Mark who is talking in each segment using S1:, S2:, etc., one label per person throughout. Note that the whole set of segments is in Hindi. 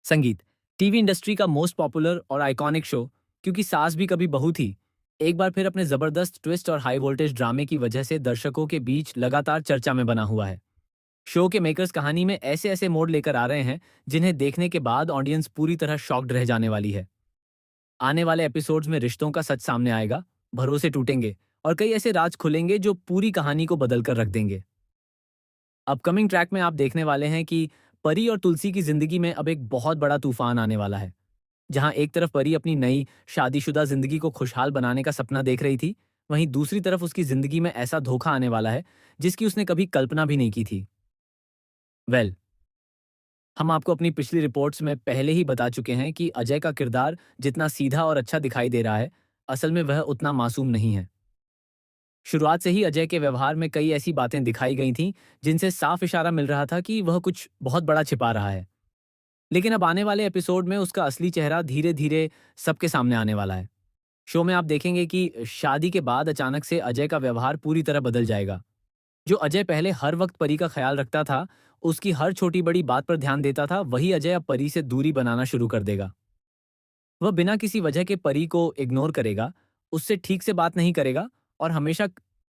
S1: संगीत टीवी इंडस्ट्री का मोस्ट पॉपुलर और आइकॉनिक शो, क्योंकि सास भी कभी बहू थी, एक बार फिर अपने जबरदस्त ट्विस्ट और हाई वोल्टेज ड्रामे की वजह से दर्शकों के बीच लगातार चर्चा में बना हुआ है। शो के मेकर्स कहानी में ऐसे ऐसे मोड़ लेकर आ रहे हैं जिन्हें देखने के बाद ऑडियंस पूरी तरह शॉक्ड रह जाने वाली है। आने वाले एपिसोड्स में रिश्तों का सच सामने आएगा, भरोसे टूटेंगे और कई ऐसे राज खुलेंगे जो पूरी कहानी को बदल कर रख देंगे। अपकमिंग ट्रैक में आप देखने वाले हैं कि परी और तुलसी की जिंदगी में अब एक बहुत बड़ा तूफान आने वाला है। जहां एक तरफ परी अपनी नई शादीशुदा जिंदगी को खुशहाल बनाने का सपना देख रही थी, वहीं दूसरी तरफ उसकी जिंदगी में ऐसा धोखा आने वाला है जिसकी उसने कभी कल्पना भी नहीं की थी। वेल, हम आपको अपनी पिछली रिपोर्ट्स में पहले ही बता चुके हैं कि अजय का किरदार जितना सीधा और अच्छा दिखाई दे रहा है, असल में वह उतना मासूम नहीं है। शुरुआत से ही अजय के व्यवहार में कई ऐसी बातें दिखाई गई थीं जिनसे साफ इशारा मिल रहा था कि वह कुछ बहुत बड़ा छिपा रहा है। लेकिन अब आने वाले एपिसोड में उसका असली चेहरा धीरे धीरे सबके सामने आने वाला है। शो में आप देखेंगे कि शादी के बाद अचानक से अजय का व्यवहार पूरी तरह बदल जाएगा। जो अजय पहले हर वक्त परी का ख्याल रखता था, उसकी हर छोटी बड़ी बात पर ध्यान देता था, वही अजय अब परी से दूरी बनाना शुरू कर देगा। वह बिना किसी वजह के परी को इग्नोर करेगा, उससे ठीक से बात नहीं करेगा और हमेशा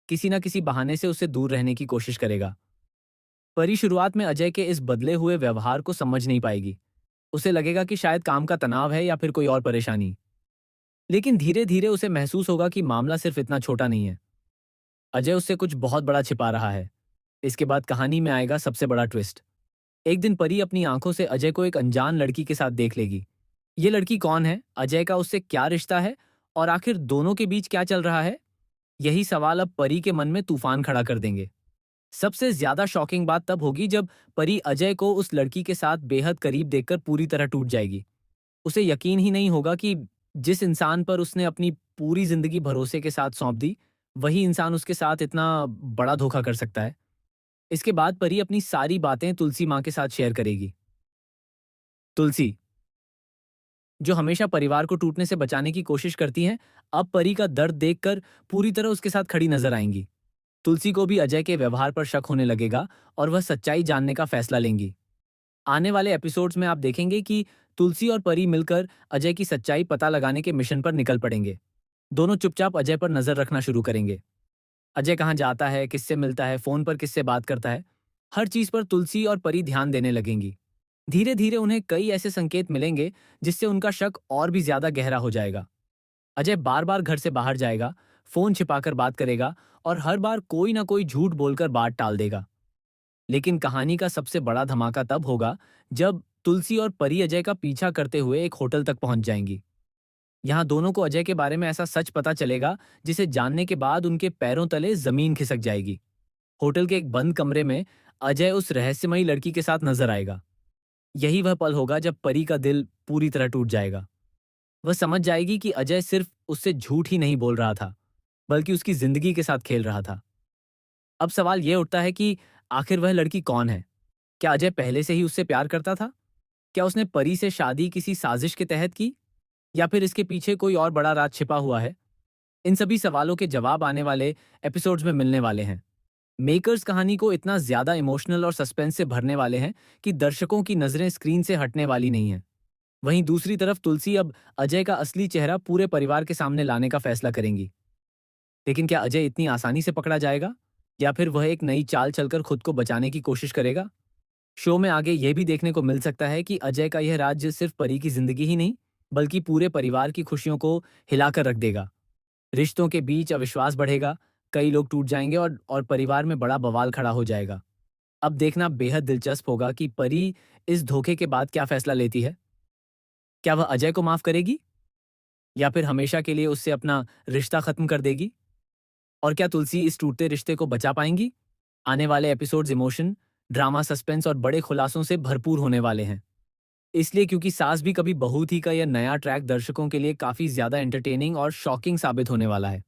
S1: किसी न किसी बहाने से उससे दूर रहने की कोशिश करेगा। परी शुरुआत में अजय के इस बदले हुए व्यवहार को समझ नहीं पाएगी। उसे लगेगा कि शायद काम का तनाव है या फिर कोई और परेशानी। लेकिन धीरे धीरे उसे महसूस होगा कि मामला सिर्फ इतना छोटा नहीं है। अजय उससे कुछ बहुत बड़ा छिपा रहा है। इसके बाद कहानी में आएगा सबसे बड़ा ट्विस्ट। एक दिन परी अपनी आंखों से अजय को एक अनजान लड़की के साथ देख लेगी। ये लड़की कौन है, अजय का उससे क्या रिश्ता है और आखिर दोनों के बीच क्या चल रहा है? यही सवाल अब परी के मन में तूफान खड़ा कर देंगे। सबसे ज्यादा शॉकिंग बात तब होगी जब परी अजय को उस लड़की के साथ बेहद करीब देखकर पूरी तरह टूट जाएगी। उसे यकीन ही नहीं होगा कि जिस इंसान पर उसने अपनी पूरी जिंदगी भरोसे के साथ सौंप दी, वही इंसान उसके साथ इतना बड़ा धोखा कर सकता है। इसके बाद परी अपनी सारी बातें तुलसी माँ के साथ शेयर करेगी। तुलसी, जो हमेशा परिवार को टूटने से बचाने की कोशिश करती हैं, अब परी का दर्द देखकर पूरी तरह उसके साथ खड़ी नजर आएंगी। तुलसी को भी अजय के व्यवहार पर शक होने लगेगा और वह सच्चाई जानने का फैसला लेंगी। आने वाले एपिसोड्स में आप देखेंगे कि तुलसी और परी मिलकर अजय की सच्चाई पता लगाने के मिशन पर निकल पड़ेंगे। दोनों चुपचाप अजय पर नजर रखना शुरू करेंगे। अजय कहाँ जाता है, किससे मिलता है, फोन पर किससे बात करता है, हर चीज पर तुलसी और परी ध्यान देने लगेंगी। धीरे धीरे उन्हें कई ऐसे संकेत मिलेंगे जिससे उनका शक और भी ज्यादा गहरा हो जाएगा। अजय बार बार घर से बाहर जाएगा, फोन छिपाकर बात करेगा और हर बार कोई ना कोई झूठ बोलकर बात टाल देगा। लेकिन कहानी का सबसे बड़ा धमाका तब होगा जब तुलसी और परी अजय का पीछा करते हुए एक होटल तक पहुंच जाएंगी। यहाँ दोनों को अजय के बारे में ऐसा सच पता चलेगा जिसे जानने के बाद उनके पैरों तले जमीन खिसक जाएगी। होटल के एक बंद कमरे में अजय उस रहस्यमयी लड़की के साथ नजर आएगा। यही वह पल होगा जब परी का दिल पूरी तरह टूट जाएगा। वह समझ जाएगी कि अजय सिर्फ उससे झूठ ही नहीं बोल रहा था, बल्कि उसकी जिंदगी के साथ खेल रहा था। अब सवाल यह उठता है कि आखिर वह लड़की कौन है? क्या अजय पहले से ही उससे प्यार करता था? क्या उसने परी से शादी किसी साजिश के तहत की? या फिर इसके पीछे कोई और बड़ा राज छिपा हुआ है? इन सभी सवालों के जवाब आने वाले एपिसोड्स में मिलने वाले हैं। मेकर्स कहानी को इतना ज्यादा इमोशनल और सस्पेंस से भरने वाले हैं कि दर्शकों की नजरें स्क्रीन से हटने वाली नहीं हैं। वहीं दूसरी तरफ तुलसी अब अजय का असली चेहरा पूरे परिवार के सामने लाने का फैसला करेंगी। लेकिन क्या अजय इतनी आसानी से पकड़ा जाएगा या फिर वह एक नई चाल चलकर खुद को बचाने की कोशिश करेगा? शो में आगे यह भी देखने को मिल सकता है कि अजय का यह राज्य सिर्फ परी की जिंदगी ही नहीं, बल्कि पूरे परिवार की खुशियों को हिलाकर रख देगा। रिश्तों के बीच अविश्वास बढ़ेगा, कई लोग टूट जाएंगे और परिवार में बड़ा बवाल खड़ा हो जाएगा। अब देखना बेहद दिलचस्प होगा कि परी इस धोखे के बाद क्या फैसला लेती है। क्या वह अजय को माफ करेगी या फिर हमेशा के लिए उससे अपना रिश्ता खत्म कर देगी? और क्या तुलसी इस टूटते रिश्ते को बचा पाएंगी? आने वाले एपिसोड्स इमोशन, ड्रामा, सस्पेंस और बड़े खुलासों से भरपूर होने वाले हैं। इसलिए क्योंकि सास भी कभी बहू थी का यह नया ट्रैक दर्शकों के लिए काफी ज्यादा एंटरटेनिंग और शॉकिंग साबित होने वाला है।